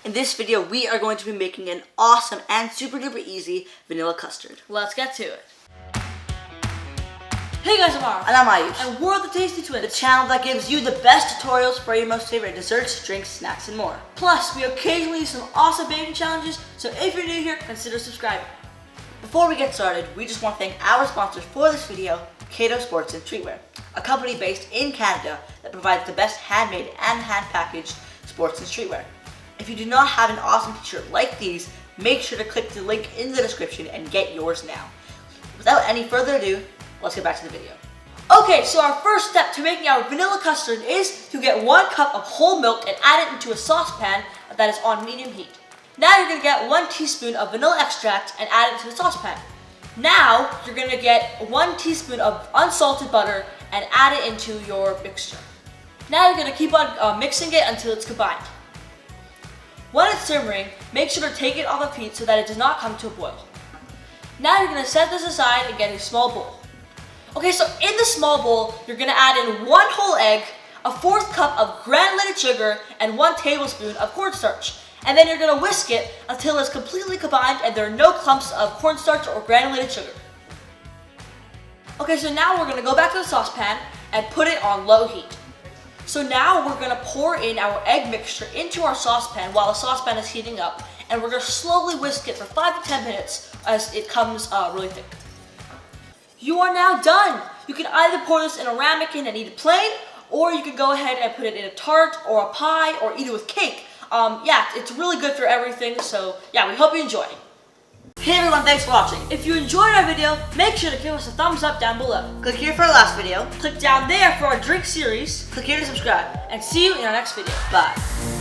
In this video, we are going to be making an awesome and super duper easy vanilla custard. Let's get to it. Hey guys, I'm Mara. And I'm Ayush. And we're the Tasty Twins, the channel that gives you the best tutorials for your most favorite desserts, drinks, snacks, and more. Plus, we occasionally do some awesome baking challenges, so if you're new here, consider subscribing. Before we get started, we just want to thank our sponsors for this video, Kato Sports and Streetwear, a company based in Canada that provides the best handmade and hand-packaged sports and streetwear. If you do not have an awesome t-shirt like these, make sure to click the link in the description and get yours now. Without any further ado, let's get back to the video. Okay, so our first step to making our vanilla custard is to get 1 cup of whole milk and add it into a saucepan that is on medium heat. Now you're going to get 1 teaspoon of vanilla extract and add it to the saucepan. Now you're going to get 1 teaspoon of unsalted butter and add it into your mixture. Now you're going to keep on mixing it until it's combined. When it's simmering, make sure to take it off the heat so that it does not come to a boil. Now you're going to set this aside and get a small bowl. Okay, so in the small bowl, you're going to add in 1 whole egg, a 1/4 cup of granulated sugar, and 1 tablespoon of cornstarch. And then you're going to whisk it until it's completely combined and there are no clumps of cornstarch or granulated sugar. Okay, so now we're going to go back to the saucepan and put it on low heat. So now we're going to pour in our egg mixture into our saucepan while the saucepan is heating up, and we're going to slowly whisk it for 5 to 10 minutes as it comes really thick. You are now done! You can either pour this in a ramekin and eat it plain, or you can go ahead and put it in a tart or a pie or eat it with cake. Yeah, it's really good for everything, so yeah, we hope you enjoy. Hey everyone, thanks for watching. If you enjoyed our video, make sure to give us a thumbs up down below. Click here for our last video. Click down there for our drink series. Click here to subscribe. And see you in our next video. Bye.